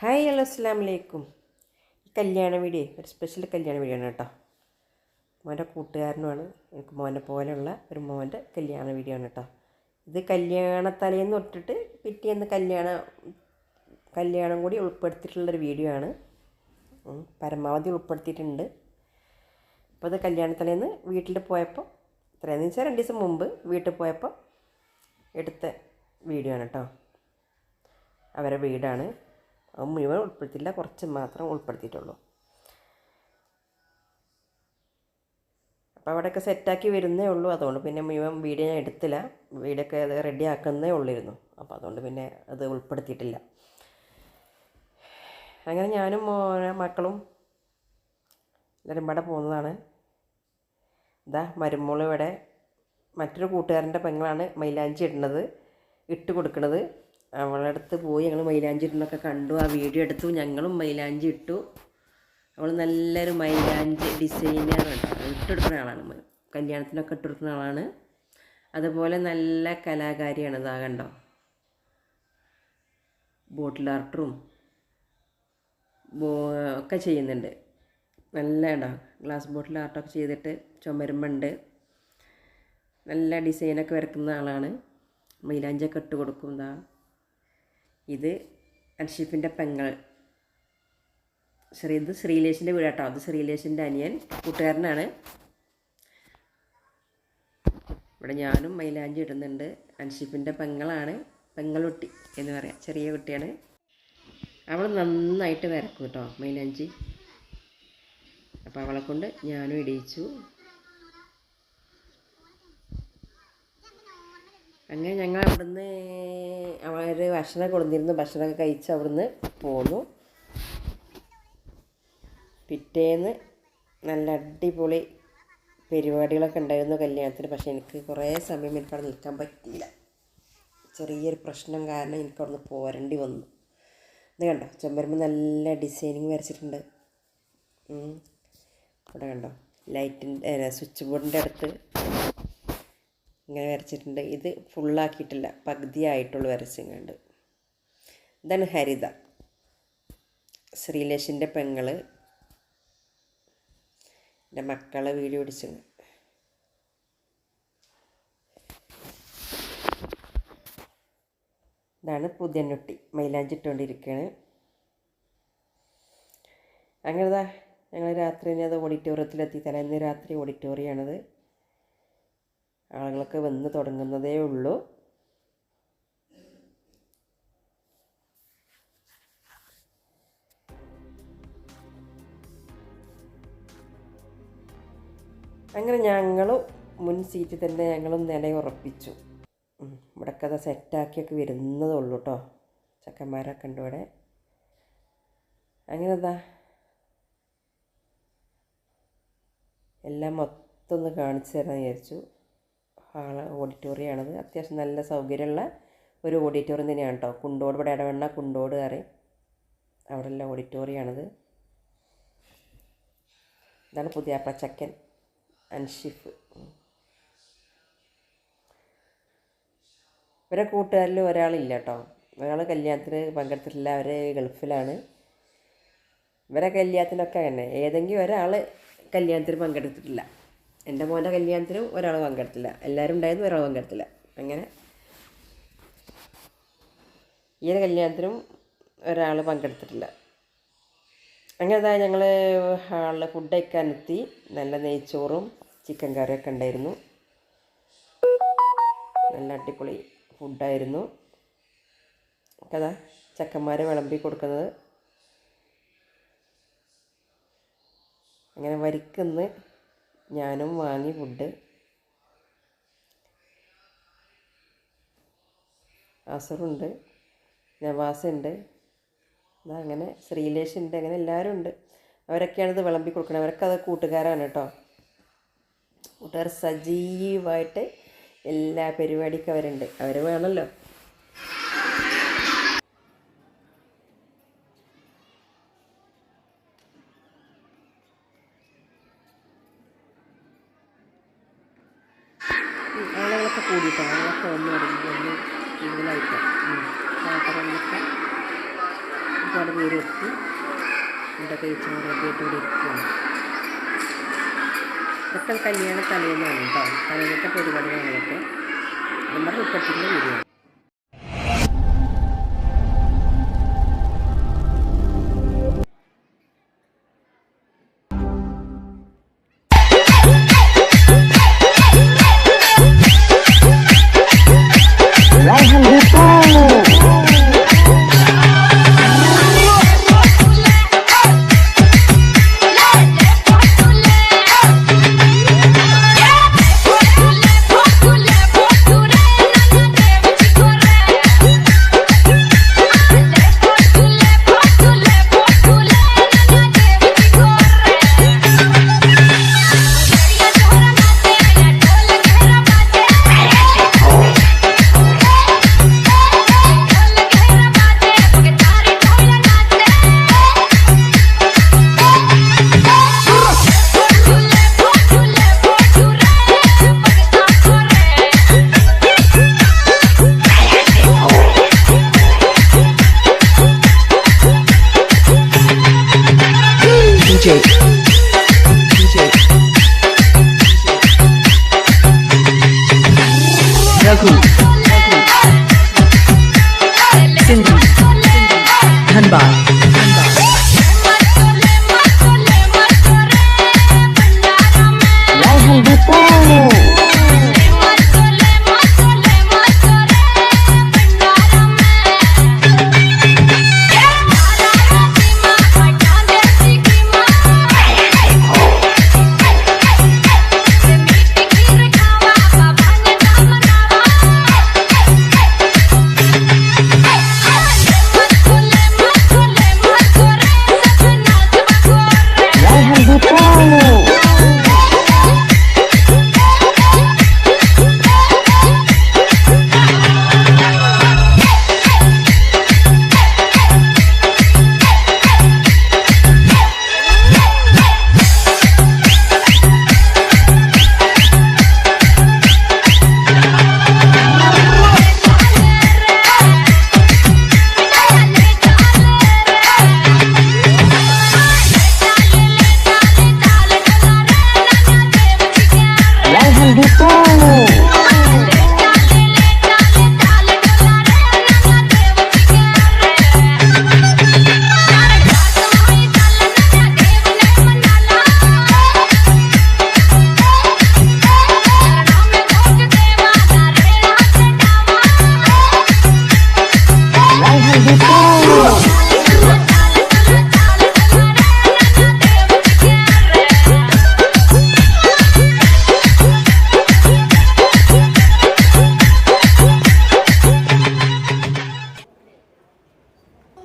Hi hello അസ്സലാമു അലൈക്കും. കല്യാണ വീഡിയോ ഒരു സ്പെഷ്യൽ കല്യാണ വീഡിയോ ആണ് കേട്ടോ. മോൻ്റെ കൂട്ടുകാരനുമാണ്, എനിക്ക് മോനെ പോലെയുള്ള ഒരു മോൻ്റെ കല്യാണ വീഡിയോ ആണ് കേട്ടോ. ഇത് കല്യാണത്തലേന്ന് തൊട്ടിട്ട് പിറ്റേന്ന് കല്യാണം കൂടി ഉൾപ്പെടുത്തിയിട്ടുള്ളൊരു വീഡിയോ ആണ്. പരമാവധി ഉൾപ്പെടുത്തിയിട്ടുണ്ട്. അപ്പോൾ ഇത് കല്യാണത്തലേന്ന് വീട്ടിൽ പോയപ്പോൾ എത്രയാണെന്ന് വെച്ചാൽ 2 ദിവസം മുമ്പ് വീട്ടിൽ പോയപ്പോൾ എടുത്ത വീഡിയോ ആണ് കേട്ടോ. അവരുടെ വീടാണ്. അത് മുഴുവൻ ഉൾപ്പെടുത്തിയില്ല, കുറച്ച് മാത്രം ഉൾപ്പെടുത്തിയിട്ടുള്ളൂ. അപ്പോൾ അവിടെയൊക്കെ സെറ്റാക്കി വരുന്നേ ഉള്ളൂ. അതുകൊണ്ട് പിന്നെ മുഴുവൻ വീഡിയോ ഞാൻ എടുത്തില്ല. വീഡിയോ ഒക്കെ അത് റെഡി ആക്കുന്നേ ഉള്ളിരുന്നു. അപ്പോൾ അതുകൊണ്ട് പിന്നെ അത് ഉൾപ്പെടുത്തിയിട്ടില്ല. അങ്ങനെ ഞാനും മക്കളും എല്ലാവരും ഇവിടെ പോകുന്നതാണ്. ഇതാ മരുമോൾ ഇവിടെ മറ്റൊരു കൂട്ടുകാരൻ്റെ പെങ്ങളാണ് മൈലാഞ്ചി ഇട്ട് കൊടുക്കുന്നത്. അവളുടെ അടുത്ത് പോയി ഞങ്ങൾ മൈലാഞ്ചി ഇടുന്നൊക്കെ കണ്ടു. ആ വീഡിയോ എടുത്തു. ഞങ്ങളും മൈലാഞ്ചി ഇട്ടു. അവൾ നല്ലൊരു മൈലാഞ്ചി ഡിസൈനറാണ് കേട്ടോ. ഇട്ടെടുക്കുന്ന ആളാണ്, കല്യാണത്തിനൊക്കെ ഇട്ടെടുക്കുന്ന ആളാണ്. അതുപോലെ നല്ല കലാകാരിയാണ്. ഇതാ കണ്ടോ, ബോട്ടിൽ ആർട്ടും ഒക്കെ ചെയ്യുന്നുണ്ട്. നല്ല കേട്ടോ, ഗ്ലാസ് ബോട്ടിൽ ആർട്ടൊക്കെ ചെയ്തിട്ട് ചുമരുമ്പുണ്ട്. നല്ല ഡിസൈനൊക്കെ വരക്കുന്ന ആളാണ്. മൈലാഞ്ചിയൊക്കെ ഇട്ട് കൊടുക്കും. ഇതാ ഇത് അൻഷിഫിൻ്റെ പെങ്ങൾ ഇത് ശ്രീലേഷിൻ്റെ വീടാട്ടോ. അത് ശ്രീലേഷിൻ്റെ അനിയൻ കൂട്ടുകാരനാണ്. ഇവിടെ ഞാനും മൈലാഞ്ചി ഇടുന്നുണ്ട്. അൻഷിഫിൻ്റെ പെങ്ങളാണ്, പെങ്ങളുട്ടി എന്ന് പറയാം, ചെറിയ കുട്ടിയാണ്. അവൾ നന്നായിട്ട് വരക്കും കേട്ടോ മൈലാഞ്ചി. അപ്പോൾ അവളെ കൊണ്ട് ഞാനും ഇടിയിച്ചു. അങ്ങനെ ഞങ്ങൾ അവിടുന്ന് അവർ ഭക്ഷണം കൊടുത്തിരുന്നു. ഭക്ഷണമൊക്കെ കഴിച്ച് അവിടുന്ന് പോന്നു. പിറ്റേന്ന് നല്ല അടിപൊളി പരിപാടികളൊക്കെ ഉണ്ടായിരുന്നു കല്യാണത്തിന്. പക്ഷേ എനിക്ക് കുറേ സമയം എനിക്കവിടെ നിൽക്കാൻ പറ്റിയില്ല. ചെറിയൊരു പ്രശ്നം കാരണം എനിക്കവിടുന്ന് പോരേണ്ടി വന്നു. ഇത് കണ്ടോ, ചെമ്പരമ്പ് നല്ല ഡിസൈനിങ് വരച്ചിട്ടുണ്ട്. ഇവിടെ കണ്ടോ, ലൈറ്റിൻ്റെ സ്വിച്ച് ബോർഡിൻ്റെ അടുത്ത് ഇങ്ങനെ വരച്ചിട്ടുണ്ട്. ഇത് ഫുള്ളാക്കിയിട്ടില്ല, പകുതി ആയിട്ടുള്ളൂ വരച്ചിങ്ങണ്ട്. ഇതാണ് ഹരിത, ശ്രീലേഷിൻ്റെ പെങ്ങള്. എൻ്റെ മക്കളെ വീഡിയോ പിടിച്ചിട്ടുണ്ട്. ഇതാണ് പുതിയനുട്ടി മൈലാഞ്ചി ഇട്ടുകൊണ്ടിരിക്കുകയാണ്. അങ്ങനെതാ ഞങ്ങൾ രാത്രി അത് ഓഡിറ്റോറിയത്തിലെത്തി. തലേന്ന് രാത്രി ഓഡിറ്റോറിയമാണത്. ആളുകളൊക്കെ വന്ന് തുടങ്ങുന്നതേ ഉള്ളൂ. അങ്ങനെ ഞങ്ങൾ മുൻ സീറ്റിൽ തന്നെ ഞങ്ങളും നിലയുറപ്പിച്ചു. ഇവിടെയൊക്കെ അത് സെറ്റാക്കിയൊക്കെ വരുന്നതേ ഉള്ളൂ കേട്ടോ. ചക്കന്മാരൊക്കെ ഉണ്ട് ഇവിടെ. അങ്ങനെ എന്താ എല്ലാം മൊത്തം ഒന്ന് കാണിച്ചു തരാമെന്ന് വിചാരിച്ചു. ഓഡിറ്റോറിയമാണത്. അത്യാവശ്യം നല്ല സൗകര്യമുള്ള ഒരു ഓഡിറ്റോറിയം തന്നെയാണ് കേട്ടോ. കുണ്ടോട്, ഇവിടെ ഇടവണ്ണ കുണ്ടോട് കയറി അവിടെയുള്ള ഓഡിറ്റോറിയമാണത്. ഇതാണ് പുതിയാപ്പള ചക്കൻ അൻഷിഫ്. ഇവരെ കൂട്ടുകാരിൽ ഒരാളില്ല കേട്ടോ. ഒരാൾ കല്യാണത്തിന് പങ്കെടുത്തിട്ടില്ല, അവർ ഗൾഫിലാണ്. ഇവരെ കല്യാണത്തിനൊക്കെ തന്നെ ഏതെങ്കിലും ഒരാൾ കല്യാണത്തിന് പങ്കെടുത്തിട്ടില്ല. എൻ്റെ മോൻ്റെ കല്യാണത്തിനും ഒരാൾ പങ്കെടുത്തില്ല. എല്ലാവരും ഉണ്ടായിരുന്നു, ഒരാൾ പങ്കെടുത്തില്ല. അങ്ങനെ ഈ ഒരു കല്യാണത്തിനും ഒരാൾ പങ്കെടുത്തിട്ടില്ല. അങ്ങനെ ഞങ്ങൾ ഹാളിൽ ഫുഡ് കഴിക്കാനെത്തി. നല്ല നെയ്ച്ചോറും ചിക്കൻ കറിയൊക്കെ ഉണ്ടായിരുന്നു. നല്ല അടിപൊളി ഫുഡായിരുന്നു. അതാ ചക്കന്മാരെ വിളമ്പി കൊടുക്കുന്നത്. അങ്ങനെ വരിക്കുന്ന് ഞാനും വാങ്ങി ഫുഡ്. അസറുണ്ട്, നവാസുണ്ട്, അങ്ങനെ ശ്രീലേഷുണ്ട്. അങ്ങനെ എല്ലാവരും ഉണ്ട്. അവരൊക്കെയാണ് ഇത് വിളമ്പി കൊടുക്കുന്നത്. അവരൊക്കെ അത് കൂട്ടുകാരാണ് കേട്ടോ. കൂട്ടുകാർ സജീവമായിട്ട് എല്ലാ പരിപാടിക്കും അവരുണ്ട്. അവർ വേണമല്ലോ. ആളുകളൊക്കെ കൂടിയിട്ടാണ്, ആളൊക്കെ വന്ന് തുടങ്ങി, കൂടുതലായിട്ടാണ്. പാത്രങ്ങളൊക്കെ ഒരുപാട് പേര് എത്തി ഇവിടെ കഴിച്ചും റെഡിയായിട്ട് ഇവിടെ ഇരിക്കുകയാണ്. ഇതൊക്കെ കല്യാണ തലേന്നാണ് കേട്ടോ, തലേന്നത്തെ പരിപാടികളൊക്കെ നമ്മുടെ റിപ്പത്തിൻ്റെ വീഡിയോ. रघु सिंधु धनबाद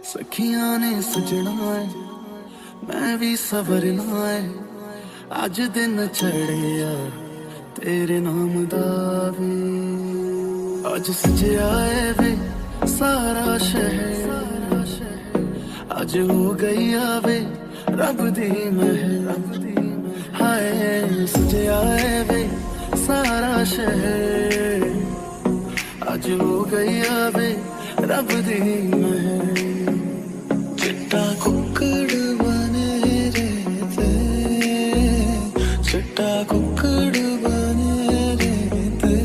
सखियां ने सजना है मैं भी सवरना है अज दिन चढ़िया तेरे नाम दा वे अज सजया है वे सारा शहर अज हो गई आवे रब दी महल हाय सजया है वे सारा शहर अज हो गई आवे रब दी महल चिट्टा कुक्कड़ बने रहते चिट्टा कुक्कड़ बने रहते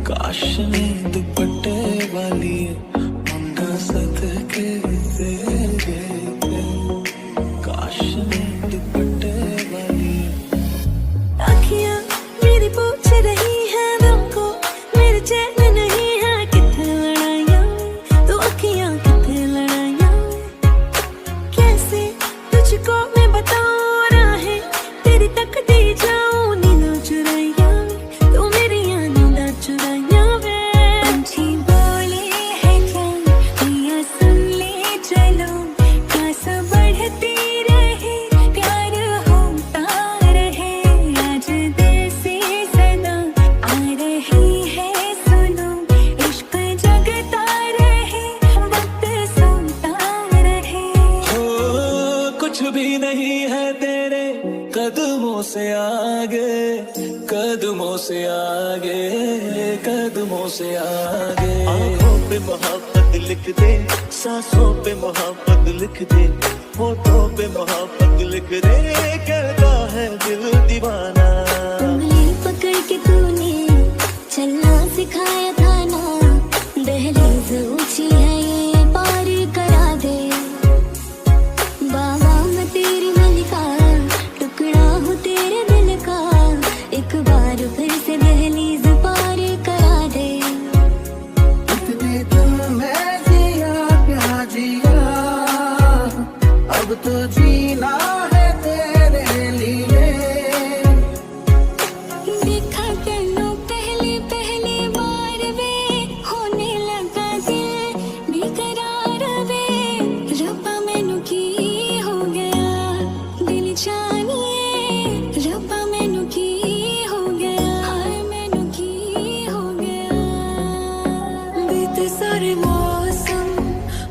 काश ने दुपट्टे वाली मुंडा सदके दे गए काश ने दुपट्टे वाली आँखियाँ मेरी पूछ रही है हमको मेरे चैन नहीं है कितने लड़ाइयाँ तो आँखियाँ कितने लड़ाइयाँ कैसे तुझको मैं बताऊँ राहें तेरी तक दे जाऊँ नींद चुराइयाँ तो मेरी नींद चुराइयाँ वे पंछी बोले है क्या भैया सुन ले चलो प्यास बढ़ती रहे प्यार होता रहे आज देसी सदा आ रही है सुनो इश्क जगता रहे वक्त सोता रहे हो कुछ भी नहीं है तेरे कदमों से आगे कदमों से आगे कदमों से आगे आंखों पे पे मोहब्बत लिख दे, सांसों पे मोहब्बत लिख दे, होठों पे मोहब्बत लिख दे, कहता है दिल दीवाना। उंगली पकड़ के तूने चलना सिखाया था ना, दहलीज ऊंची है ये पार करा दे। बाबा मैं तेरी मलिका, टुकड़ा हूँ तेरे दिल का, एक बार फिर से दहलीज पार करा दे। इतने दिल में जिया क्या जिया, अब तो जीना है तेरे लिए। देखा तेनू पहली पहली बार वे, होने लगा दिल बेकरार वे। रब्बा मैनू की हो गया दिल जानिए, रब्बा मैनू की हो गया, हाय मैनू की हो गया। बीते सारे मौसम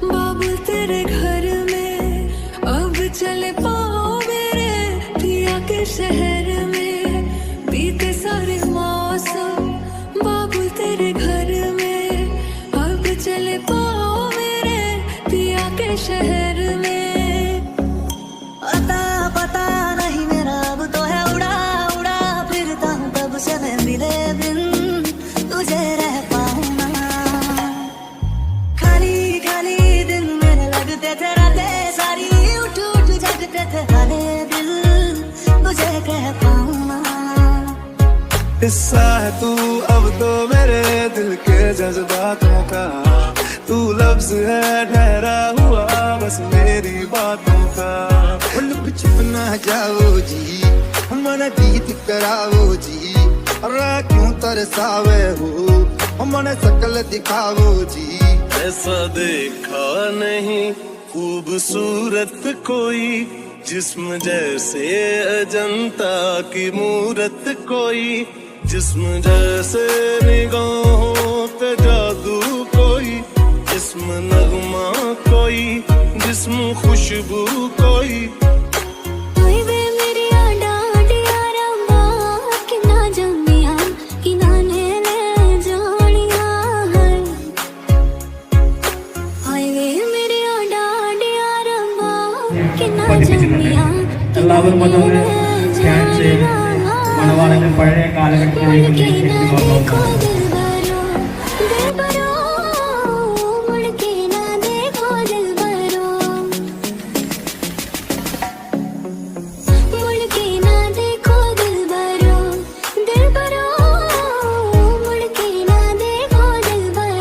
बाबुल तेरे घर में, अब चले पाओ मेरे पिया के शहर में। बीते सारे मौसम बाबुल तेरे घर में, अब चले पाओ मेरे पिया के शहर में। अता पता नहीं मेरा अब तो है उड़ा उड़ा फिरता हूँ कब से मैं मिले बिन तुझे रह पाऊँ ना। खाली खाली दिन मेरे लगते थे रातें सारी, उठ उठ जगते थे हाले दिल तुझे कह पाऊँ ना। हिस्सा है तू अब तो मेरे दिल के जज्बातों का, तू लफ्ज है ठहरा हुआ बस मेरी बातों का। लुक छुप ना जाओ जी, मन जीत कराओ जी, अरे क्यों तरसावे हो, मन शकल दिखाओ जी। ऐसा देखा नहीं खूबसूरत कोई, जिस्म जैसे अजंता की मूरत कोई, जिस्म जैसे निगाहों पे जादू कोई, जिस्म नगमा कोई, जिस्म खुशबू कोई। ओए वे मेरी आडाडिया रंगा कि ना जमिया कि ना ने ले जानिया है। ओए वे मेरी आडाडिया रंगा कि ना जमिया എല്ലാവരും അതൊന്ന് സ്കാൻ ചെയ്ത് മണവാളന്റെ പഴയ കാലഘട്ടത്തിലേക്ക് कि ना देखो दिल